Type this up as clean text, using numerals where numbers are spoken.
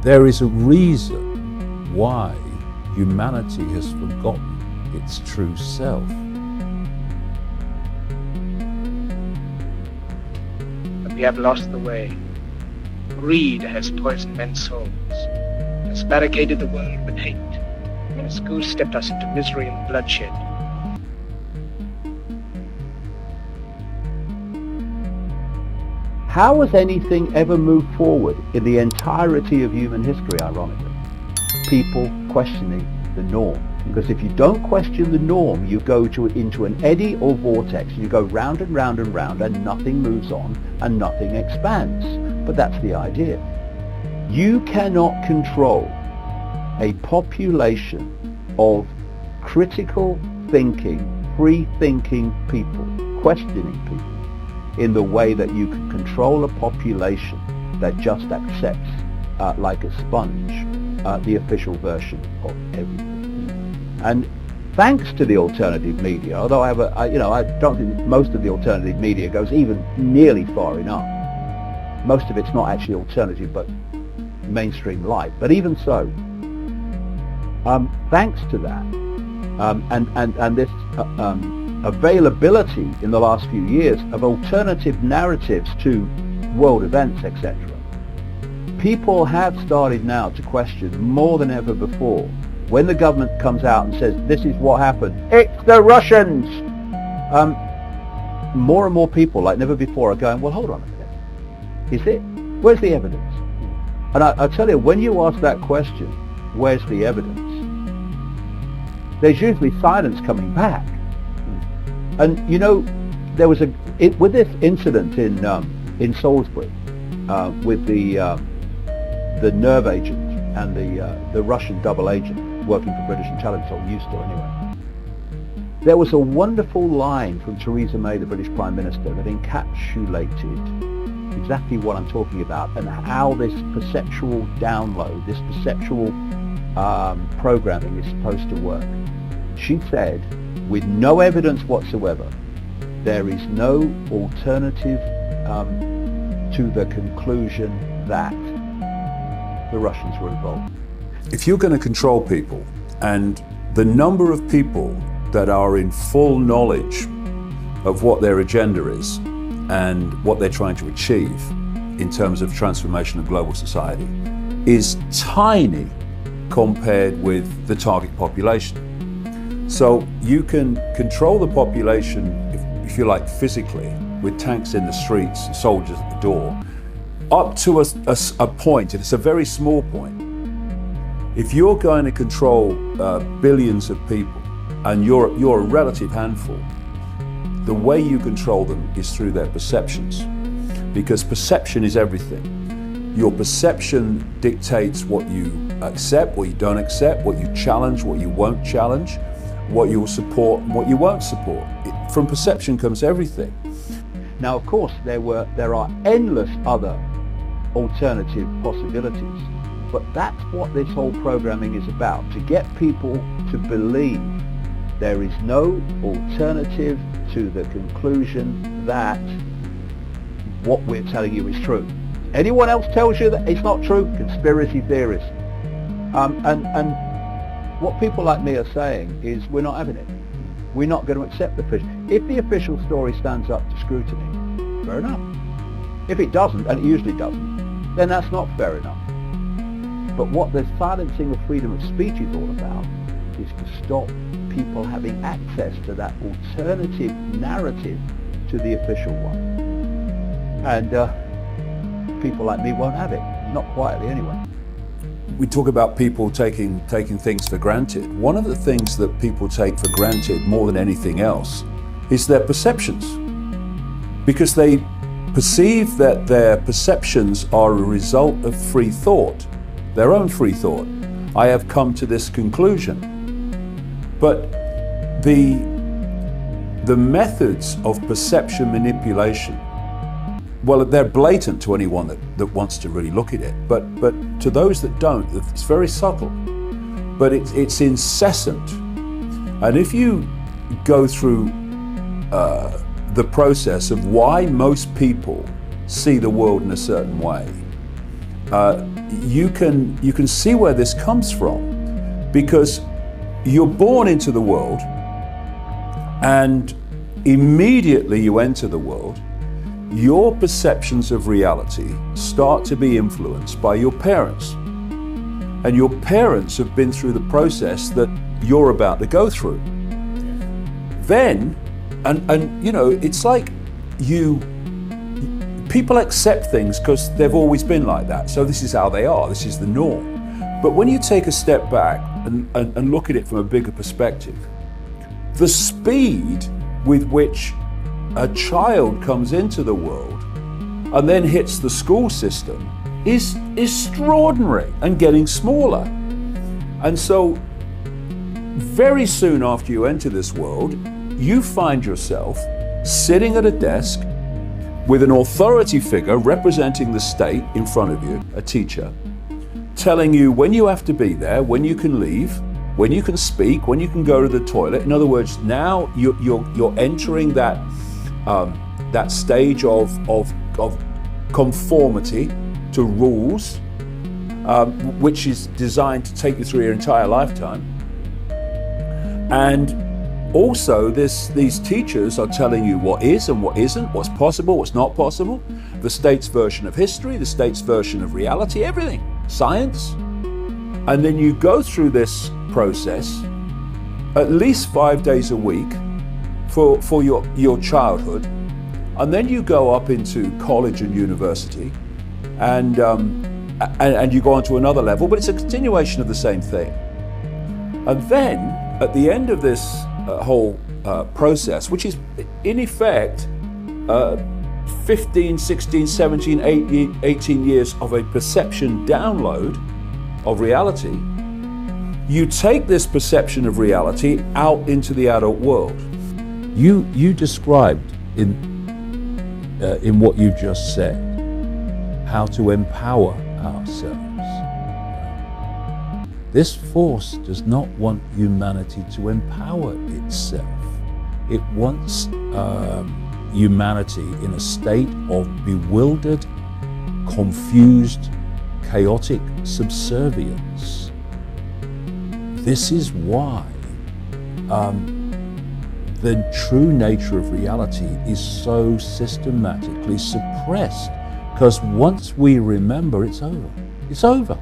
There is a reason why humanity has forgotten its true self. But we have lost the way. Greed has poisoned men's souls, has barricaded the world with hate, and has goose-stepped us into misery and bloodshed. How has anything ever moved forward in the entirety of human history, ironically? People questioning the norm. Because if you don't question the norm, you go into an eddy or vortex, and you go round and round and round, and nothing moves on and nothing expands. But that's the idea. You cannot control a population of critical thinking, free-thinking people, questioning people, in the way that you can control a population that just accepts, like a sponge, the official version of everything. And thanks to the alternative media, although I don't think most of the alternative media goes even nearly far enough. Most of it's not actually alternative, but mainstream light. But even so, thanks to that, and this availability in the last few years of alternative narratives to world events, etc., people have started now to question more than ever before. When the government comes out and says, this is what happened, it's the Russians, more and more people, like never before, are going, well, hold on a minute. Is it? Where's the evidence? And I tell you, when you ask that question, where's the evidence? There's usually silence coming back. And you know, there was with this incident in Salisbury, with the nerve agent and the Russian double agent working for British intelligence, or used to anyway. There was a wonderful line from Theresa May, the British Prime Minister, that encapsulated exactly what I'm talking about, and how this perceptual download, this perceptual programming is supposed to work. She said, with no evidence whatsoever, there is no alternative to the conclusion that the Russians were involved. If you're going to control people, and the number of people that are in full knowledge of what their agenda is and what they're trying to achieve in terms of transformation of global society is tiny compared with the target population. So you can control the population, if you like, physically, with tanks in the streets and soldiers at the door, up to a point, and it's a very small point. If you're going to control billions of people, and you're a relative handful, the way you control them is through their perceptions, because perception is everything. Your perception dictates what you accept, what you don't accept, what you challenge, what you won't challenge, what you'll support and what you won't support. From perception comes everything. Now, of course, there are endless other alternative possibilities, but that's what this whole programming is about, to get people to believe there is no alternative to the conclusion that what we're telling you is true. Anyone else tells you that it's not true, conspiracy theorists. And what people like me are saying is, we're not having it. We're not going to accept the official. If the official story stands up to scrutiny, fair enough. If it doesn't, and it usually doesn't, then that's not fair enough. But what the silencing of freedom of speech is all about is to stop people having access to that alternative narrative to the official one. And people like me won't have it, not quietly anyway. We talk about people taking things for granted. One of the things that people take for granted more than anything else is their perceptions, because they perceive that their perceptions are a result of free thought, their own free thought. I have come to this conclusion. But the methods of perception manipulation, well, they're blatant to anyone that wants to really look at it. But to those that don't, it's very subtle. But it's incessant. And if you go through the process of why most people see the world in a certain way, you can see where this comes from, because you're born into the world, and immediately you enter the world, your perceptions of reality start to be influenced by your parents. And your parents have been through the process that you're about to go through. Then, and you know, it's like people accept things because they've always been like that. So this is how they are, this is the norm. But when you take a step back and look at it from a bigger perspective, the speed with which a child comes into the world and then hits the school system is extraordinary and getting smaller. And so very soon after you enter this world, you find yourself sitting at a desk with an authority figure representing the state in front of you, a teacher, telling you when you have to be there, when you can leave, when you can speak, when you can go to the toilet. In other words, now you're entering that stage of conformity to rules, which is designed to take you through your entire lifetime. And also these teachers are telling you what is and what isn't, what's possible, what's not possible, the state's version of history, the state's version of reality, everything, science. And then you go through this process at least 5 days a week for your childhood, and then you go up into college and university, and you go on to another level, but it's a continuation of the same thing. And then at the end of this whole process, which is in effect 15, 16, 17, 18 years of a perception download of reality, you take this perception of reality out into the adult world. You described in what you just said how to empower ourselves. This force does not want humanity to empower itself. It wants humanity in a state of bewildered, confused, chaotic subservience. This is why the true nature of reality is so systematically suppressed, because once we remember, it's over. It's over.